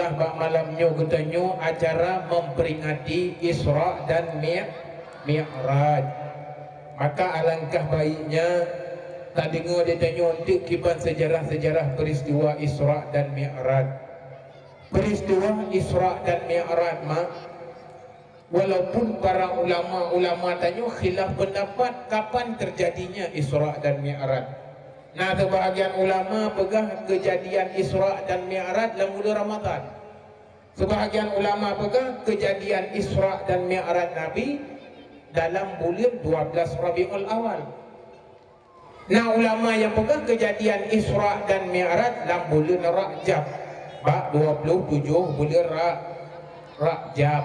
itulah malamnya katanya acara memperingati Isra dan Mi'raj. Maka alangkah baiknya tak dengar dia tanya untuk kiban sejarah-sejarah peristiwa Isra dan Mi'raj. Peristiwa Isra dan Mi'raj walaupun para ulama tanya khilaf pendapat kapan terjadinya Isra dan Mi'raj. Nah, sebahagian ulama pegang kejadian Isra dan Mi'raj dalam bulan Ramadan. Sebahagian ulama pegang kejadian Isra dan Mi'raj Nabi dalam bulan 12 Rabiul Awal. Nah, ulama yang pegang kejadian Isra dan Mi'raj dalam bulan Rajab, 27 bulan Rajab.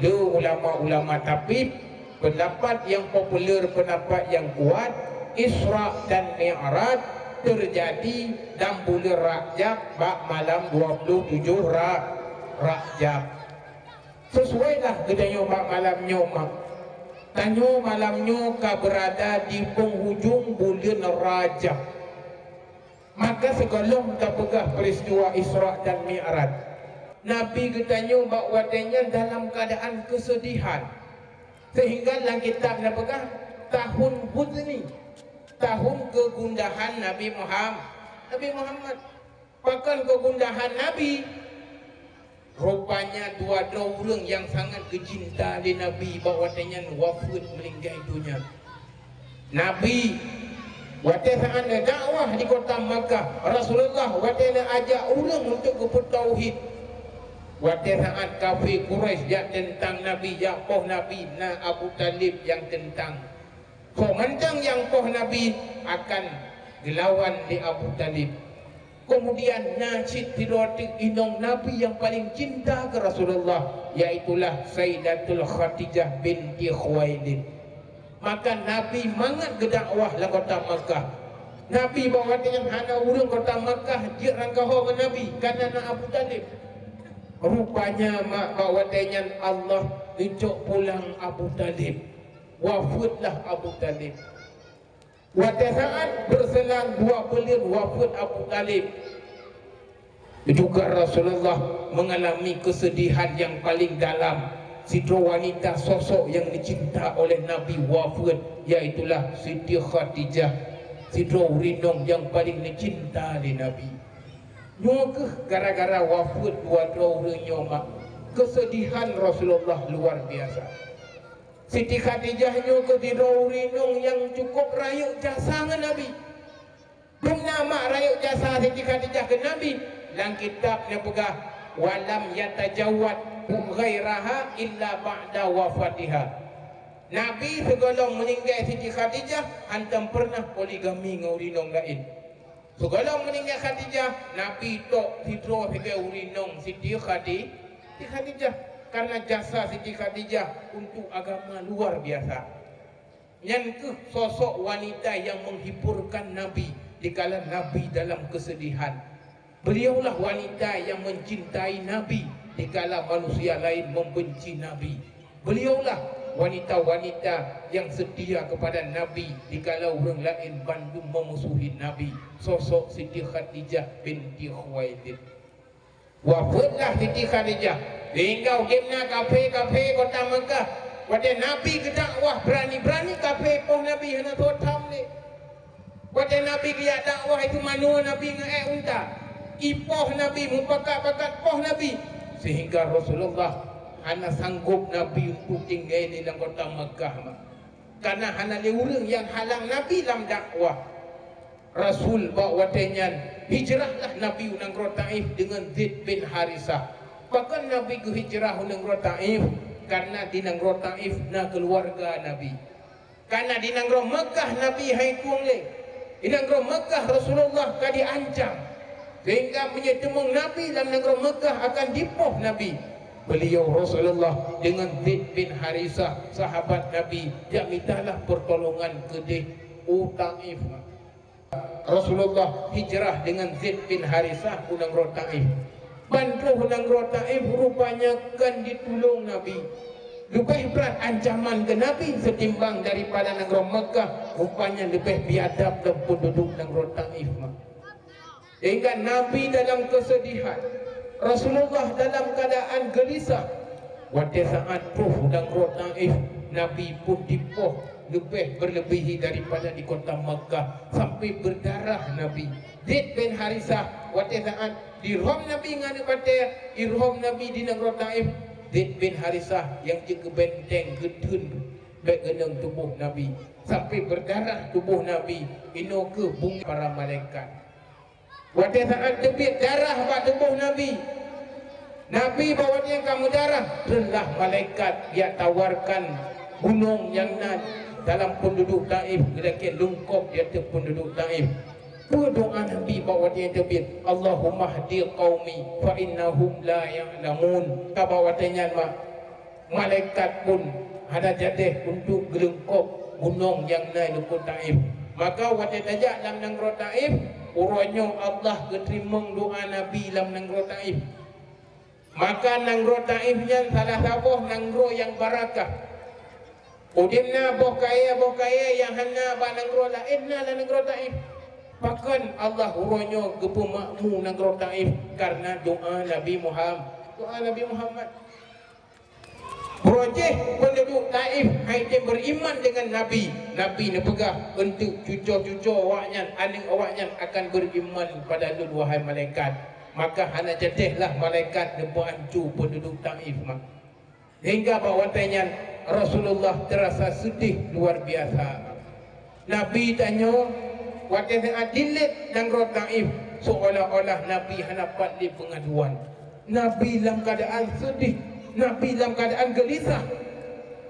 Lu ulama-ulama tapi pendapat yang popular, pendapat yang kuat, Isra dan Mi'raj terjadi dalam bulan Rajab, malam 27 Rajab. Sesuailah katanya malamnya tanya malamnya ka berada di penghujung bulan Rajab. Maka sekolong tak pegah peristiwa Isra dan Mi'raj. Nabi katanya bakwatanya dalam keadaan kesedihan. Sehingga dalam kitab nak pegah tahun huzni, tahun kegundahan Nabi Muhammad. Bahkan kegundahan Nabi, rupanya dua orang yang sangat kecinta di Nabi bahwatanya wafat meninggal dunia. Nabi waktu sangat dakwah di kota Makkah, Rasulullah waktu ajak orang untuk bertauhid. Waktu saat kafir Quraisy yang tentang Nabi, yang poh Nabi, na Abu Talib yang tentang. Komentang yang poh Nabi akan dilawan di Abu Talib. Kemudian Najib tirotik inong Nabi yang paling cinta ke Rasulullah, yaitulah Sayyidatul Khadijah binti Khuwailid. Maka Nabi mangat ke dakwah la kota Makkah. Nabi bawa dengan hana urang kota Makkah dia rangkau Nabi karena Abu Talib. Rupanya bawa dengan Allah dicok pulang Abu Talib. Wafatlah Abu Talib. Pada saat berselang 2 bulan wafat Abu Talib, juga Rasulullah mengalami kesedihan yang paling dalam. Siti wanita sosok yang dicinta oleh Nabi wafat, yaitulah Siti Khadijah, Siti Rinong yang paling dicinta oleh Nabi. Nyokeh gara-gara wafat dua orang nyomak, kesedihan Rasulullah luar biasa. Siti Khadijah nyokeh di Rinong yang cukup rayuk jasa ke Nabi. Bernama rayuk jasa Siti Khadijah ke Nabi. Dalam kitabnya pegah walam yatajawad ghairaha illa ba'da wafatiha. Nabi segolong meninggal Siti Khadijah hantam pernah poligami dengan urinong lain. Segolong meninggal Khadijah, Nabi tok hidro sebagai urinong Siti Khadijah karena jasa Siti Khadijah untuk agama luar biasa. Yang ke sosok wanita yang menghiburkan Nabi dikala Nabi dalam kesedihan. Beliaulah wanita yang mencintai Nabi dikala manusia lain membenci Nabi. Beliaulah wanita-wanita yang setia kepada Nabi dikala orang lain bandung memusuhi Nabi. Sosok Siti Khadijah binti Khuwailid. Wafatlah Siti Khadijah. Tinggal gimna kafe kota Mekah. Pada Nabi ke dakwah berani-berani kafe poh Nabi hana totam ni. Pada Nabi ke dakwah itu manua Nabi nge unta. Ipoh Nabi mupakat-pakat poh Nabi sehingga Rasulullah hana sanggup Nabi untuk tinggal di dalam kota Mekah. Karena hana le orang yang halang Nabi dalam dakwah. Rasul bawa tenyan hijrahlah Nabi unang Taif dengan Zaid bin Harisah. Bahkan Nabi ke hijrah unang Taif karena di nang Taif na keluarga Nabi. Karena di nang Mekah Nabi hai kuang le. Di nang Mekah Rasulullah ka diancam. Sehingga menyetemung Nabi dalam negeri Mekah akan dipoh Nabi. Beliau Rasulullah dengan Zaid bin Harisah sahabat Nabi dia mintalah pertolongan ke Taif. Rasulullah hijrah dengan Zaid bin Harisah unang Taif. Bantu unang Taif rupanya kan ditolong Nabi. Lebih berat ancaman ke Nabi setimbang daripada negeri Mekah. Rupanya lebih biadab dan penduduk negeri Taif. Sehingga Nabi dalam kesedihan Rasulullah dalam keadaan gelisah. Waktu saat Puh dan Roh Taif, Nabi pun dipoh lebih berlebihi daripada di kota Makkah sampai berdarah Nabi. Zaid bin Harisah waktu saat dirham Nabi ngana kata irham Nabi di negara Taif. Zaid bin Harisah yang jaga benteng gedun baik genang tubuh Nabi sampai berdarah tubuh Nabi. Ino ke bunga para malaikat. Waktu saat terbit darah pada tubuh Nabi, Nabi bawa dia kamu darah, telah malaikat dia tawarkan gunung yang nan dalam penduduk Taif, lelaki lungkop dia tu penduduk Taif. Berdoa Nabi bawa dia terbit, Allahumma hdi qaumi fa innahum la ya'lamun. Bawa dia malaikat pun ada jadih untuk gelengkop gunung yang naik lukut Taif. Maka waktu tajak dalam negara Taif, urutnya Allah keterima doa Nabi dalam negara Taif. Maka negara Taifnya salah satu negara yang barakah. Udimna boh kaya yang hana ba negara lain na negara Taif. Bahkan Allah urutnya gepu makmu negara Taif karena doa Nabi Muhammad. Doa Nabi Muhammad. Projek penduduk Taif hanya beriman dengan Nabi. Nabi ni pegah untuk cucu-cucu awaknya, anak awaknya akan beriman pada lu wahai malaikat. Maka hana jadihlah malaikat depa ancu penduduk Taif mak. Hingga bawatanya Rasulullah terasa sedih luar biasa. Nabi tanya, waktu saat dilit negara Taif, seolah-olah Nabi hanapat di pengaduan. Nabi dalam keadaan sedih, Nabi dalam keadaan gelisah.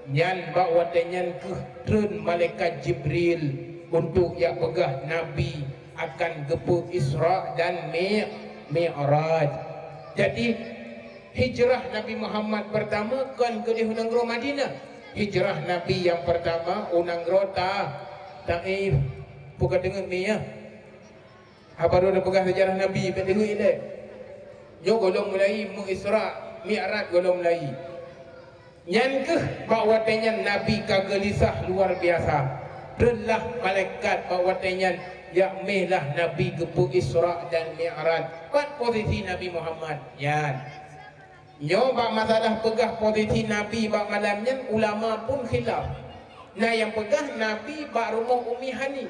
Nyan bawa tenyan ke turun malaikat Jibril untuk yang pegah Nabi akan gepu Isra dan Mi'raj. Jadi hijrah Nabi Muhammad pertama kan ke negara Madinah. Hijrah Nabi yang pertama negara Taif. Bukan dengar ni ya. Apa dah pegah sejarah Nabi tak dengar ini. Yo golong mulai Isra Mi'raj golong mulai. Yang ke bawa tenyan Nabi kagelisah luar biasa. Telah malaikat bawa tenyan ya mehlah Nabi gepu Isra dan Mi'raj. Empat posisi Nabi Muhammad. Ya. Nyo bak masalah pegah posisi Nabi bak malamnya ulama pun khilaf. Nah yang pegah Nabi bak rumah Ummi Hani.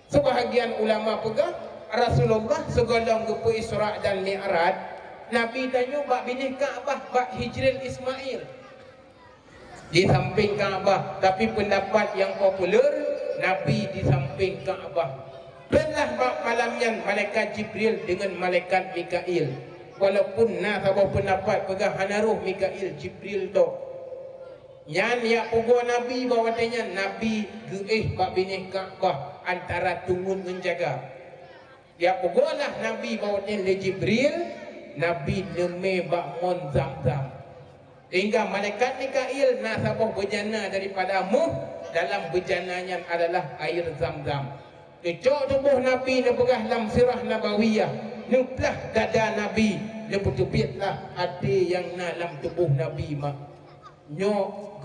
Sebahagian ulama pegah Rasulullah segolong gepu Isra dan Mi'raj. Nabi tanya bak bini Kaabah bak Hijril Ismail di samping Kaabah. Tapi pendapat yang popular Nabi di samping Kaabah. Telah bak malamnya malaikat Jibril dengan malaikat Mikail. Walaupun sabah pendapat pegah hanaruh Mikail Jibril tu. Yang ya pugu Nabi bawa tanya Nabi geih bak bini Kaabah antara tunggun menjaga. Ya pugu lah Nabi bawa tanya Jibril, Nabi neme bak mon Zamzam. Hingga malaikat Mikail sabah berjana daripadamu, dalam berjananya adalah air Zamzam. Kecok tubuh Nabi ni pegah dalam sirah Nabawiyah. Nuplah dada Nabi, dia bertubitlah hati yang dalam tubuh Nabi mak. Nyok